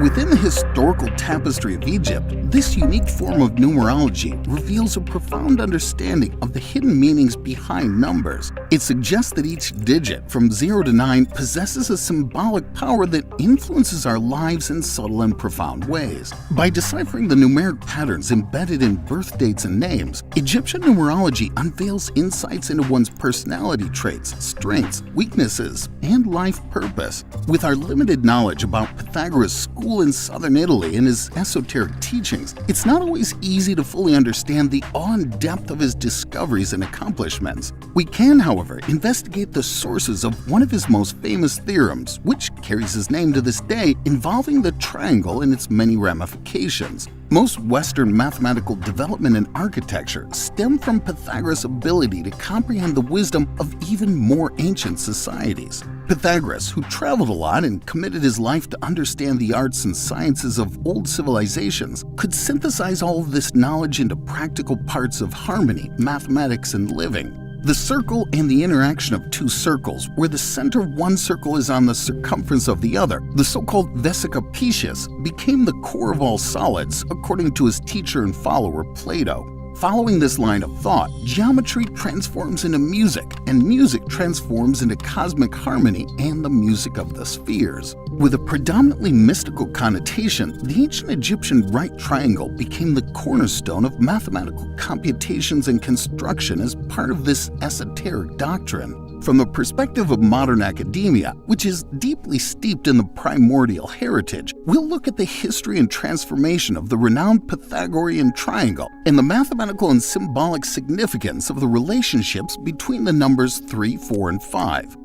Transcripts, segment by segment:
Within the historical tapestry of Egypt, this unique form of numerology reveals a profound understanding of the hidden meanings behind numbers. It suggests that each digit, from 0 to 9, possesses a symbolic power that influences our lives in subtle and profound ways. By deciphering the numeric patterns embedded in birth dates and names, Egyptian numerology unveils insights into one's personality traits, strengths, weaknesses, and life purpose. With our limited knowledge about Pythagoras' school in southern Italy and his esoteric teachings, it's not always easy to fully understand the awe and depth of his discoveries and accomplishments. We can, however, investigate the sources of one of his most famous theorems, which carries his name to this day, involving the triangle and its many ramifications. Most Western mathematical development and architecture stem from Pythagoras' ability to comprehend the wisdom of even more ancient societies. Pythagoras, who traveled a lot and committed his life to understand the arts and sciences of old civilizations, could synthesize all of this knowledge into practical parts of harmony, mathematics, and living. The circle and the interaction of two circles, where the center of one circle is on the circumference of the other, the so-called vesica piscis, became the core of all solids, according to his teacher and follower Plato. Following this line of thought, geometry transforms into music, and music transforms into cosmic harmony and the music of the spheres. With a predominantly mystical connotation, the ancient Egyptian right triangle became the cornerstone of mathematical computations and construction as part of this esoteric doctrine. From the perspective of modern academia, which is deeply steeped in the primordial heritage, we'll look at the history and transformation of the renowned Pythagorean triangle and the mathematical and symbolic significance of the relationships between the numbers 3, 4, and 5.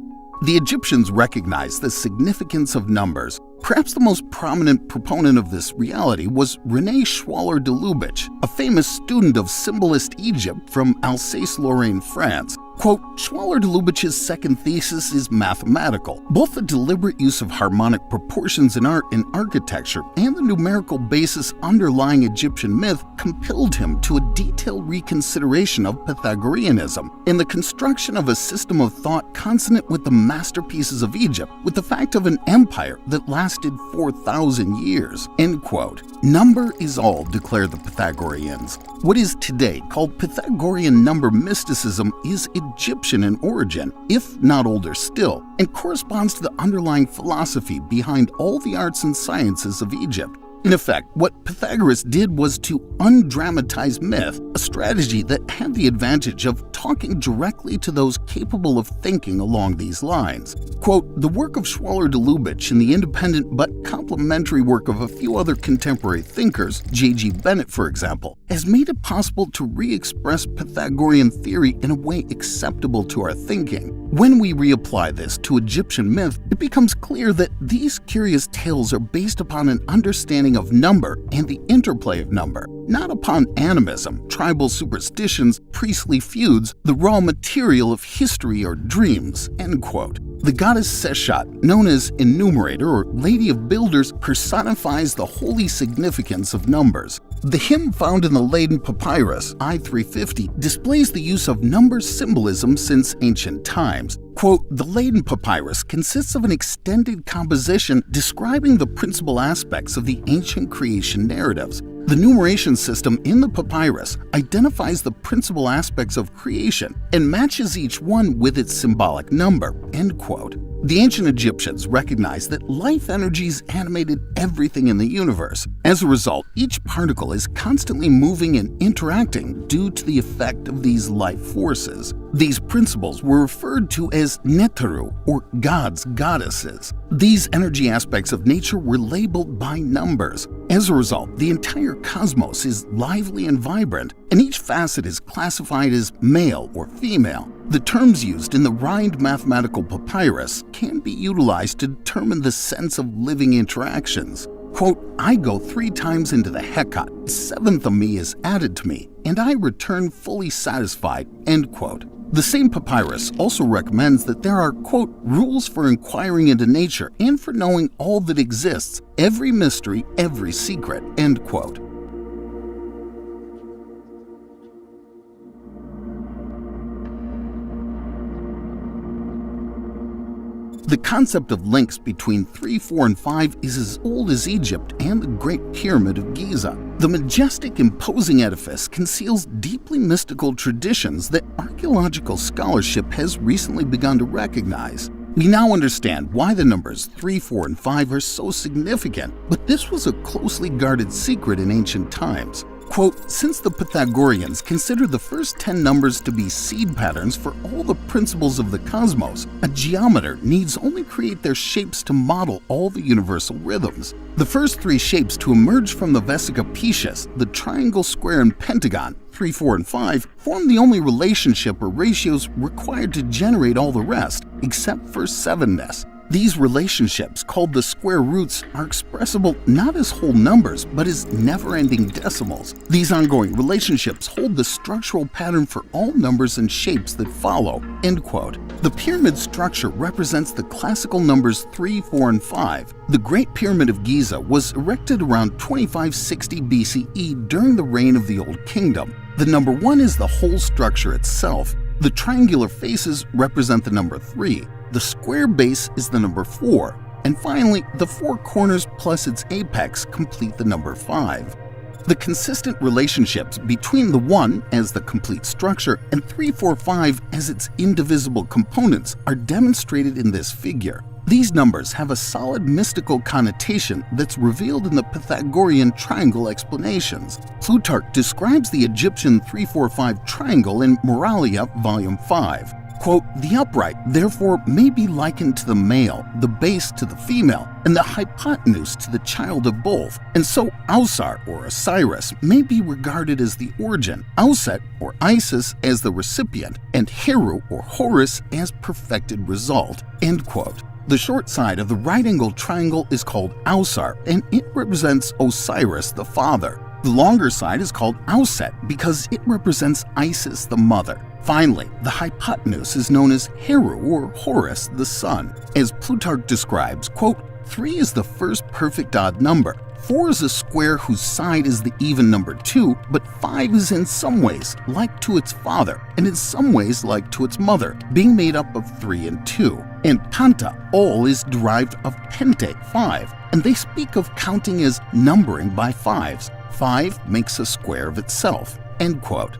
The Egyptians recognized the significance of numbers. Perhaps the most prominent proponent of this reality was René Schwaller de Lubitsch, a famous student of symbolist Egypt from Alsace-Lorraine, France. Quote, Schwaller de Lubitsch's second thesis is mathematical. Both the deliberate use of harmonic proportions in art and architecture and the numerical basis underlying Egyptian myth compelled him to a detailed reconsideration of Pythagoreanism and the construction of a system of thought consonant with the masterpieces of Egypt, with the fact of an empire that lasted 4,000 years. End quote. Number is all, declared the Pythagoreans. What is today called Pythagorean number mysticism is Egyptian in origin, if not older still, and corresponds to the underlying philosophy behind all the arts and sciences of Egypt. In effect, what Pythagoras did was to undramatize myth, a strategy that had the advantage of talking directly to those capable of thinking along these lines. Quote, the work of Schwaller de Lubitsch and the independent but complementary work of a few other contemporary thinkers, J.G. Bennett for example, has made it possible to re-express Pythagorean theory in a way acceptable to our thinking. When we reapply this to Egyptian myth, it becomes clear that these curious tales are based upon an understanding of number and the interplay of number, not upon animism, tribal superstitions, priestly feuds, the raw material of history or dreams. End quote. The goddess Seshat, known as Enumerator or Lady of Builders, personifies the holy significance of numbers. The hymn found in the Leiden Papyrus, I-350, displays the use of number symbolism since ancient times. Quote, the Leiden Papyrus consists of an extended composition describing the principal aspects of the ancient creation narratives. The numeration system in the papyrus identifies the principal aspects of creation and matches each one with its symbolic number. End quote. The ancient Egyptians recognized that life energies animated everything in the universe. As a result, each particle is constantly moving and interacting due to the effect of these life forces. These principles were referred to as Neteru, or gods, goddesses. These energy aspects of nature were labeled by numbers. As a result, the entire cosmos is lively and vibrant, and each facet is classified as male or female. The terms used in the Rind mathematical papyrus can be utilized to determine the sense of living interactions. Quote, I go 3 times into the Hecate, 7th of me is added to me, and I return fully satisfied. End quote. The same papyrus also recommends that there are, quote, rules for inquiring into nature and for knowing all that exists, every mystery, every secret, end quote. The concept of links between 3, 4, and 5 is as old as Egypt and the Great Pyramid of Giza. The majestic, imposing edifice conceals deeply mystical traditions that archaeological scholarship has recently begun to recognize. We now understand why the numbers 3, 4, and 5 are so significant, but this was a closely guarded secret in ancient times. Quote, since the Pythagoreans considered the first 10 numbers to be seed patterns for all the principles of the cosmos, a geometer needs only create their shapes to model all the universal rhythms. The first 3 shapes to emerge from the Vesica Piscis, the triangle, square, and pentagon, 3, 4, and 5, form the only relationship or ratios required to generate all the rest, except for sevenness. These relationships, called the square roots, are expressible not as whole numbers, but as never-ending decimals. These ongoing relationships hold the structural pattern for all numbers and shapes that follow." End quote. The pyramid structure represents the classical numbers 3, 4, and 5. The Great Pyramid of Giza was erected around 2560 BCE during the reign of the Old Kingdom. The number 1 is the whole structure itself. The triangular faces represent the number 3. The square base is the number 4, and finally, the 4 corners plus its apex complete the number 5. The consistent relationships between the 1 as the complete structure and 3, 4, 5 as its indivisible components are demonstrated in this figure. These numbers have a solid mystical connotation that's revealed in the Pythagorean triangle explanations. Plutarch describes the Egyptian 3-4-5 triangle in Moralia, Volume 5. Quote, "The upright, therefore, may be likened to the male, the base to the female, and the hypotenuse to the child of both. And so Ausar, or Osiris, may be regarded as the origin, Auset, or Isis, as the recipient, and Heru, or Horus, as perfected result." End quote. The short side of the right-angled triangle is called Ausar, and it represents Osiris, the father. The longer side is called Auset because it represents Isis, the mother. Finally, the hypotenuse is known as Heru, or Horus, the son. As Plutarch describes, quote, 3 is the first perfect odd number. 4 is a square whose side is the even number 2, but 5 is in some ways like to its father, and in some ways like to its mother, being made up of 3 and 2. And panta, all, is derived of pente, 5, and they speak of counting as numbering by 5s. 5 makes a square of itself. End quote.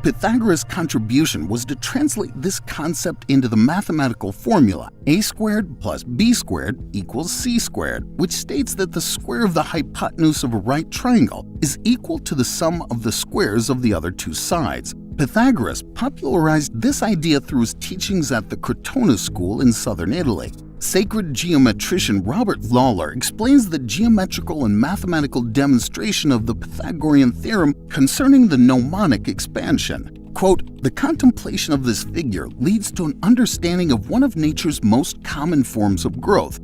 Pythagoras' contribution was to translate this concept into the mathematical formula a squared plus b squared equals c squared, which states that the square of the hypotenuse of a right triangle is equal to the sum of the squares of the other 2 sides. Pythagoras popularized this idea through his teachings at the Crotona school in southern Italy. Sacred geometrician Robert Lawler explains the geometrical and mathematical demonstration of the Pythagorean theorem concerning the gnomonic expansion. Quote, "The contemplation of this figure leads to an understanding of one of nature's most common forms of growth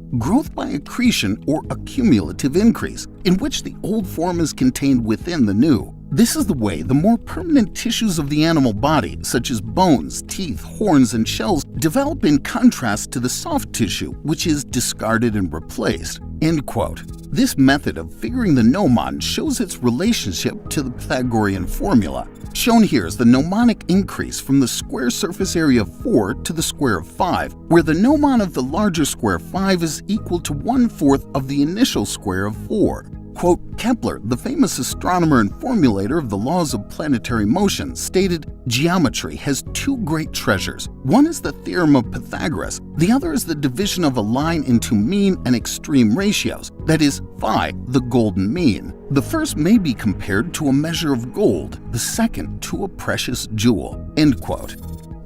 by accretion or accumulative increase, in which the old form is contained within the new. This is the way the more permanent tissues of the animal body, such as bones, teeth, horns, and shells, develop in contrast to the soft tissue, which is discarded and replaced." End quote. This method of figuring the gnomon shows its relationship to the Pythagorean formula. Shown here is the gnomonic increase from the square surface area of 4 to the square of 5, where the gnomon of the larger square 5 is equal to 1/4 of the initial square of 4. Quote, Kepler, the famous astronomer and formulator of the laws of planetary motion, stated, "Geometry has 2 great treasures. One is the theorem of Pythagoras. The other is the division of a line into mean and extreme ratios, that is, phi, the golden mean. The first may be compared to a measure of gold, the second to a precious jewel." End quote.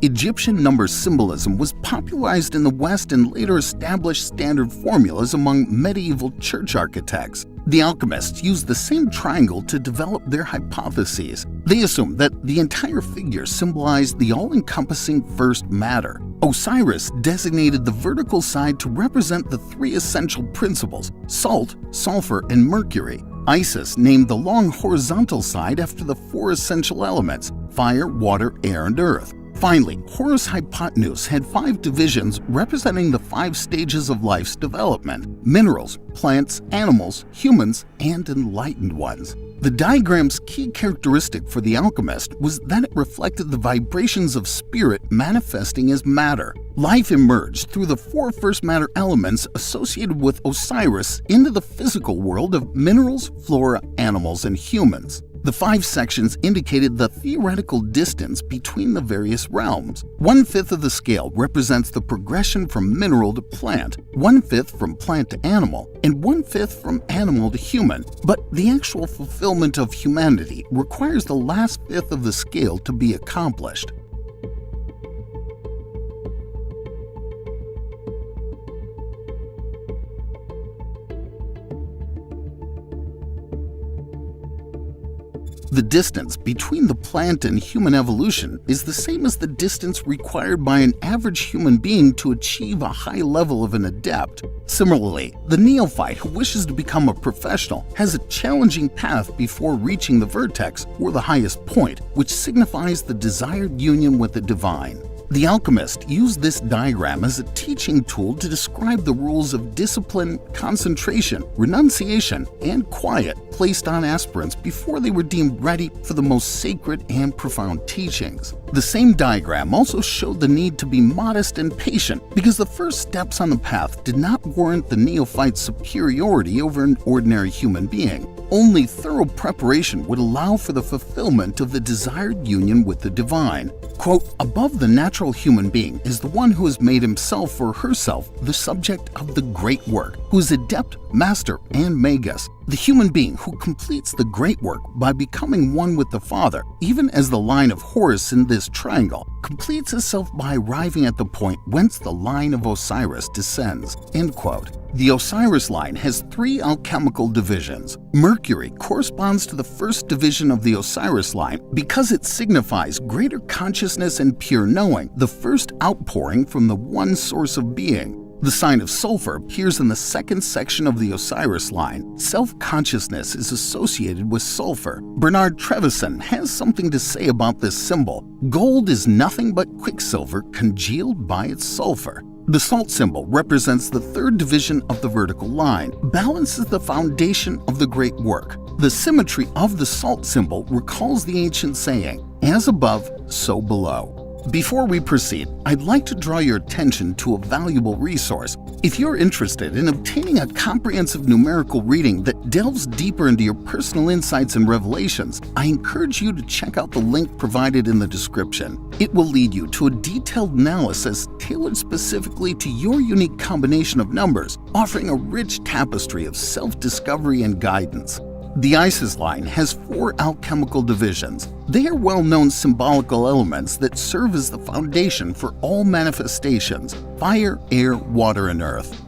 Egyptian number symbolism was popularized in the West and later established standard formulas among medieval church architects. The alchemists used the same triangle to develop their hypotheses. They assumed that the entire figure symbolized the all-encompassing first matter. Osiris designated the vertical side to represent the 3 essential principles: salt, sulfur, and mercury. Isis named the long horizontal side after the 4 essential elements: fire, water, air, and earth. Finally, Horus' hypotenuse had 5 divisions representing the 5 stages of life's development: minerals, plants, animals, humans, and enlightened ones. The diagram's key characteristic for the alchemist was that it reflected the vibrations of spirit manifesting as matter. Life emerged through the 4 first matter elements associated with Osiris into the physical world of minerals, flora, animals, and humans. The 5 sections indicated the theoretical distance between the various realms. 1/5 of the scale represents the progression from mineral to plant, 1/5 from plant to animal, and 1/5 from animal to human. But the actual fulfillment of humanity requires the last 1/5 of the scale to be accomplished. The distance between the plant and human evolution is the same as the distance required by an average human being to achieve a high level of an adept. Similarly, the neophyte who wishes to become a professional has a challenging path before reaching the vertex or the highest point, which signifies the desired union with the divine. The alchemist used this diagram as a teaching tool to describe the rules of discipline, concentration, renunciation, and quiet placed on aspirants before they were deemed ready for the most sacred and profound teachings. The same diagram also showed the need to be modest and patient because the first steps on the path did not warrant the neophyte's superiority over an ordinary human being. Only thorough preparation would allow for the fulfillment of the desired union with the divine. Quote, "Above the natural human being is the one who has made himself or herself the subject of the great work, who is adept, master, and magus, the human being who completes the great work by becoming one with the Father, even as the line of Horus in this triangle completes itself by arriving at the point whence the line of Osiris descends." End quote. The Osiris line has 3 alchemical divisions. Mercury corresponds to the first division of the Osiris line because it signifies greater consciousness and pure knowing, the first outpouring from the one source of being. The sign of sulfur appears in the second section of the Osiris line. Self-consciousness is associated with sulfur. Bernard Trevisan has something to say about this symbol. Gold is nothing but quicksilver congealed by its sulfur. The salt symbol represents the 3rd division of the vertical line. Balance is the foundation of the great work. The symmetry of the salt symbol recalls the ancient saying, "As above, so below." Before we proceed, I'd like to draw your attention to a valuable resource. If you're interested in obtaining a comprehensive numerical reading that delves deeper into your personal insights and revelations, I encourage you to check out the link provided in the description. It will lead you to a detailed analysis tailored specifically to your unique combination of numbers, offering a rich tapestry of self-discovery and guidance. The Isis line has 4 alchemical divisions. They are well-known symbolical elements that serve as the foundation for all manifestations: fire, air, water, and earth.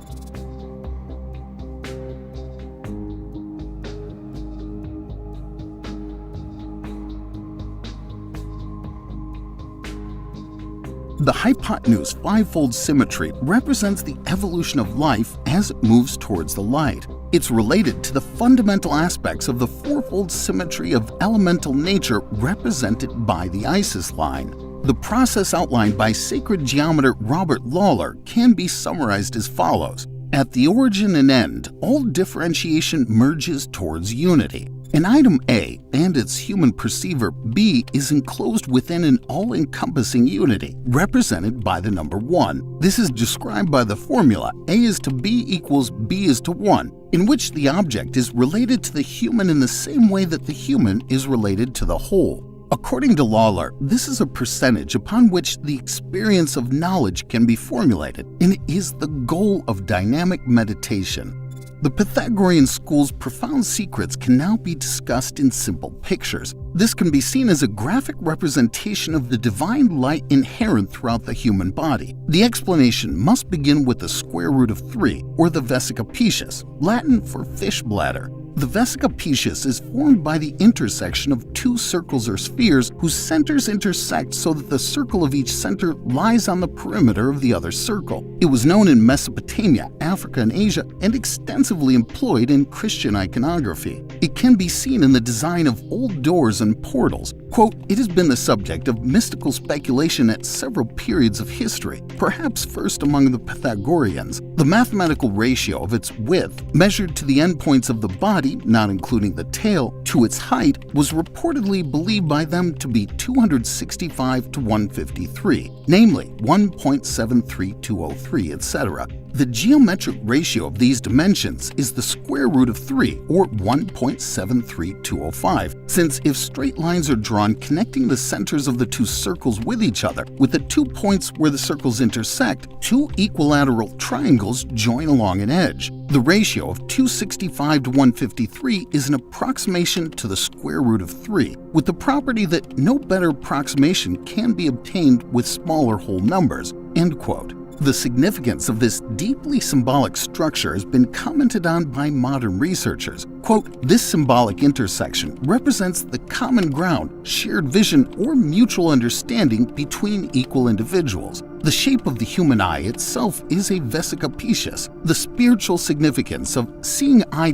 The hypotenuse 5-fold symmetry represents the evolution of life as it moves towards the light. It's related to the fundamental aspects of the 4-fold symmetry of elemental nature represented by the Isis line. The process outlined by sacred geometer Robert Lawler can be summarized as follows. At the origin and end, all differentiation merges towards unity. An item A and its human perceiver B is enclosed within an all-encompassing unity, represented by the number 1. This is described by the formula A is to B equals B is to 1, in which the object is related to the human in the same way that the human is related to the whole. According to Lawler, this is a percentage upon which the experience of knowledge can be formulated, and it is the goal of dynamic meditation. The Pythagorean school's profound secrets can now be discussed in simple pictures. This can be seen as a graphic representation of the divine light inherent throughout the human body. The explanation must begin with the square root of 3, or the vesica piscis, Latin for fish bladder. The vesica piscis is formed by the intersection of 2 circles or spheres whose centers intersect so that the circle of each center lies on the perimeter of the other circle. It was known in Mesopotamia, Africa, and Asia, and extensively employed in Christian iconography. It can be seen in the design of old doors and portals. Quote, "It has been the subject of mystical speculation at several periods of history, perhaps first among the Pythagoreans. The mathematical ratio of its width, measured to the endpoints of the body, not including the tail, to its height, was reportedly believed by them to be 265 to 153, namely 1.73203, etc. The geometric ratio of these dimensions is the square root of 3, or 1.73205, since if straight lines are drawn connecting the centers of the two circles with each other, with the 2 points where the circles intersect, two equilateral triangles join along an edge. The ratio of 265 to 153 is an approximation to the square root of 3, with the property that no better approximation can be obtained with smaller whole numbers." End quote. The significance of this deeply symbolic structure has been commented on by modern researchers. Quote, "This symbolic intersection represents the common ground, shared vision, or mutual understanding between equal individuals. The shape of the human eye itself is a vesica-piscis. The spiritual significance of seeing eye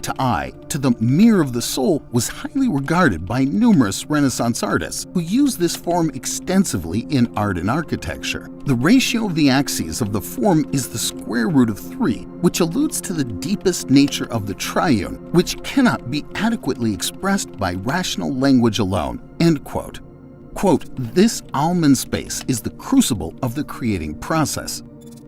to the mirror of the soul was highly regarded by numerous Renaissance artists who used this form extensively in art and architecture. The ratio of the axes of the form is the square root of 3, which alludes to the deepest nature of the triune, which cannot be adequately expressed by rational language alone." End quote. Quote, "This almond space is the crucible of the creating process.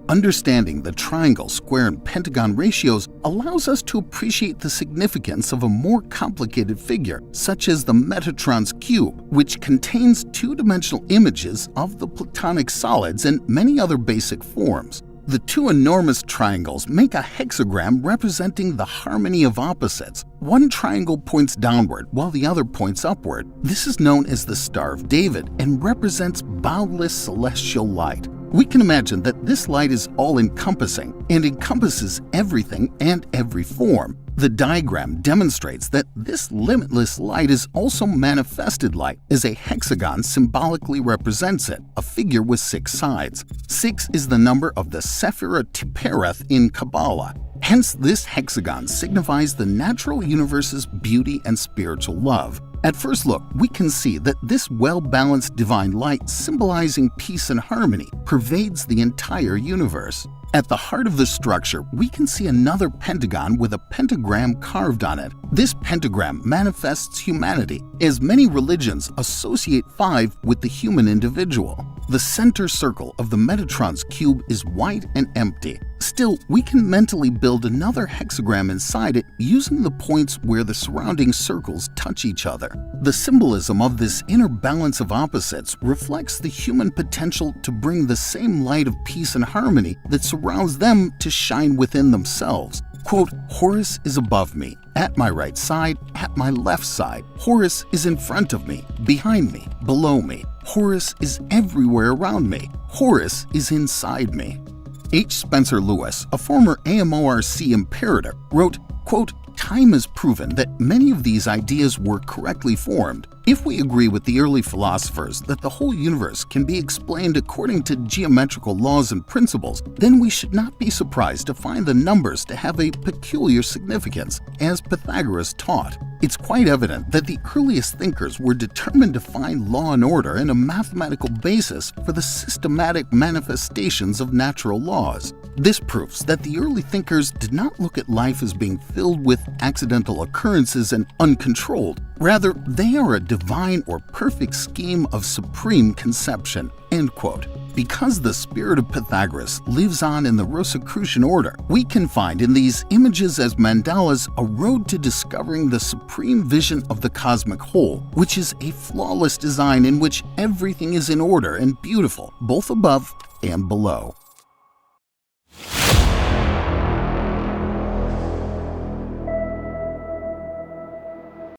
Understanding the triangle, square, and pentagon ratios allows us to appreciate the significance of a more complicated figure, such as the Metatron's cube, which contains two-dimensional images of the Platonic solids and many other basic forms. The two enormous triangles make a hexagram representing the harmony of opposites. One triangle points downward while the other points upward. This is known as the Star of David and represents boundless celestial light. We can imagine that this light is all-encompassing and encompasses everything and every form. The diagram demonstrates that this limitless light is also manifested light, as a hexagon symbolically represents it, a figure with 6 sides. 6 is the number of the Sephirah Tipereth in Kabbalah. Hence, this hexagon signifies the natural universe's beauty and spiritual love. At first look, we can see that this well-balanced divine light symbolizing peace and harmony pervades the entire universe. At the heart of the structure, we can see another pentagon with a pentagram carved on it. This pentagram manifests humanity, as many religions associate 5 with the human individual. The center circle of the Metatron's cube is white and empty. Still, we can mentally build another hexagram inside it using the points where the surrounding circles touch each other. The symbolism of this inner balance of opposites reflects the human potential to bring the same light of peace and harmony that surrounds them to shine within themselves. Quote, "Horus is above me, at my right side, at my left side. Horus is in front of me, behind me, below me. Horus is everywhere around me. Horus is inside me." H. Spencer Lewis, a former AMORC imperator, wrote, quote, "Time has proven that many of these ideas were correctly formed. If we agree with the early philosophers that the whole universe can be explained according to geometrical laws and principles, then we should not be surprised to find the numbers to have a peculiar significance, as Pythagoras taught. It's quite evident that the earliest thinkers were determined to find law and order and a mathematical basis for the systematic manifestations of natural laws. This proves that the early thinkers did not look at life as being filled with accidental occurrences and uncontrolled. Rather, they are a divine or perfect scheme of supreme conception." End quote. Because the spirit of Pythagoras lives on in the Rosicrucian order, we can find in these images as mandalas a road to discovering the supreme vision of the cosmic whole, which is a flawless design in which everything is in order and beautiful, both above and below.